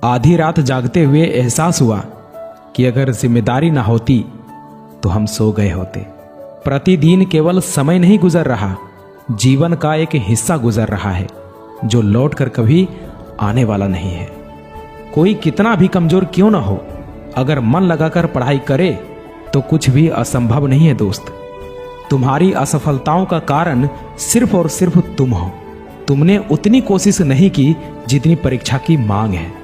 आधी रात जागते हुए एहसास हुआ कि अगर जिम्मेदारी ना होती तो हम सो गए होते। प्रतिदिन केवल समय नहीं गुजर रहा, जीवन का एक हिस्सा गुजर रहा है जो लौटकर कभी आने वाला नहीं है। कोई कितना भी कमजोर क्यों ना हो, अगर मन लगाकर पढ़ाई करे तो कुछ भी असंभव नहीं है दोस्त। तुम्हारी असफलताओं का कारण सिर्फ और सिर्फ तुम हो। तुमने उतनी कोशिश नहीं की जितनी परीक्षा की मांग है।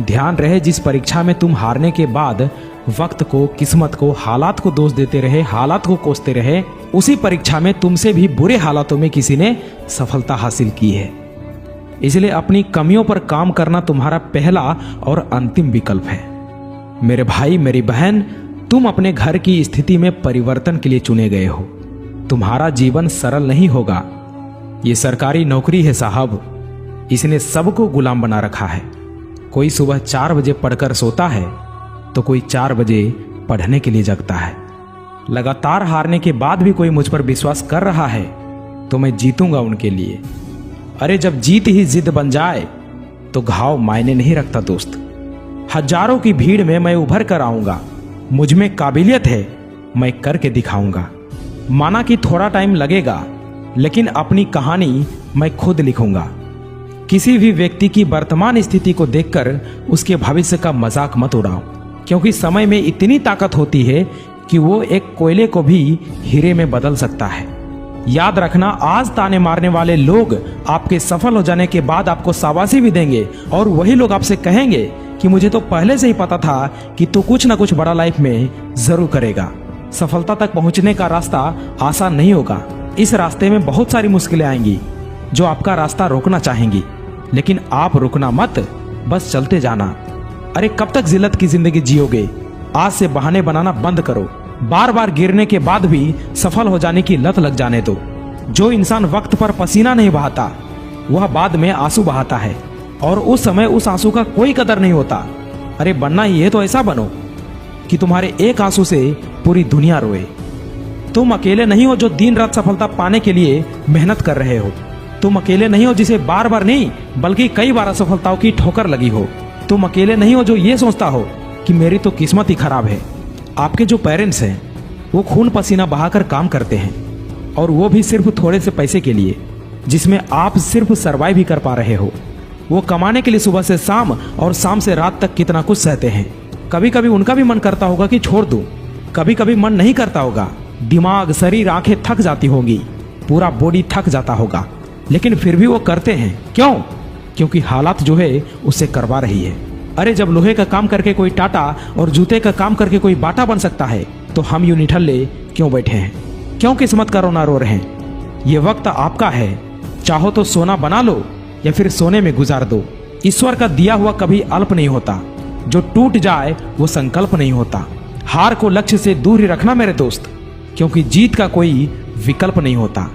ध्यान रहे, जिस परीक्षा में तुम हारने के बाद वक्त को, किस्मत को, हालात को दोष देते रहे, हालात को कोसते रहे, उसी परीक्षा में तुमसे भी बुरे हालातों में किसी ने सफलता हासिल की है। इसलिए अपनी कमियों पर काम करना तुम्हारा पहला और अंतिम विकल्प है। मेरे भाई, मेरी बहन, तुम अपने घर की स्थिति में परिवर्तन के लिए चुने गए हो। तुम्हारा जीवन सरल नहीं होगा। ये सरकारी नौकरी है साहब, इसने सबको गुलाम बना रखा है। कोई सुबह 4 बजे पढ़कर सोता है तो कोई 4 बजे पढ़ने के लिए जगता है। लगातार हारने के बाद भी कोई मुझ पर विश्वास कर रहा है तो मैं जीतूंगा उनके लिए। अरे जब जीत ही जिद बन जाए तो घाव मायने नहीं रखता दोस्त। हजारों की भीड़ में मैं उभर कर आऊंगा। मुझ में काबिलियत है, मैं करके दिखाऊंगा। माना कि थोड़ा टाइम लगेगा, लेकिन अपनी कहानी मैं खुद लिखूंगा। किसी भी व्यक्ति की वर्तमान स्थिति को देखकर उसके भविष्य का मजाक मत उड़ाओ, क्योंकि समय में इतनी ताकत होती है कि वो एक कोयले को भी हीरे में बदल सकता है। याद रखना, आज ताने मारने वाले लोग आपके सफल हो जाने के बाद आपको शाबाशी भी देंगे, और वही लोग आपसे कहेंगे कि मुझे तो पहले से ही पता था कि तू कुछ ना कुछ बड़ा लाइफ में जरूर करेगा। सफलता तक पहुंचने का रास्ता आसान नहीं होगा। इस रास्ते में बहुत सारी मुश्किलें आएंगी जो आपका रास्ता रोकना चाहेंगी, लेकिन आप रुकना मत, बस चलते जाना। अरे कब तक जिल्लत की जिंदगी जियोगे? आज से बहाने बनाना बंद करो। बार बार गिरने के बाद भी सफल हो जाने की लत लग जाने दो। जो इंसान वक्त पर पसीना नहीं बहाता वह बाद में आंसू बहाता है, और उस समय उस आंसू का कोई कदर नहीं होता। अरे बनना ही है तो ऐसा बनो कि तुम्हारे एक आंसू से पूरी दुनिया रोए। तुम अकेले नहीं हो जो दिन रात सफलता पाने के लिए मेहनत कर रहे हो। तुम अकेले नहीं हो जिसे बार बार नहीं बल्कि कई बार असफलताओं की ठोकर लगी हो। तुम अकेले नहीं हो जो ये सोचता हो कि मेरी तो किस्मत ही खराब है। आपके जो पेरेंट्स हैं वो खून पसीना बहाकर काम करते हैं, और वो भी सिर्फ थोड़े से पैसे के लिए, जिसमें आप सिर्फ सरवाइव ही कर पा रहे हो। वो कमाने के लिए सुबह से शाम और शाम से रात तक कितना कुछ सहते हैं। कभी कभी उनका भी मन करता होगा कि छोड़ दूं, कभी कभी मन नहीं करता होगा। दिमाग, शरीर, आंखें थक जाती होंगी, पूरा बॉडी थक जाता होगा, लेकिन फिर भी वो करते हैं। क्यों? क्योंकि हालात जो है उससे करवा रही है। अरे जब लोहे का काम करके कोई टाटा और जूते का काम करके कोई बाटा बन सकता है, तो हम यूं निठल्ले क्यों बैठे हैं? क्यों किस्मत का रोना रो रहे हैं? ये वक्त आपका है। चाहो तो सोना बना लो या फिर सोने में गुजार दो। ईश्वर का दिया हुआ कभी अल्प नहीं होता। जो टूट जाए वो संकल्प नहीं होता। हार को लक्ष्य से दूर ही रखना मेरे दोस्त, क्योंकि जीत का कोई विकल्प नहीं होता।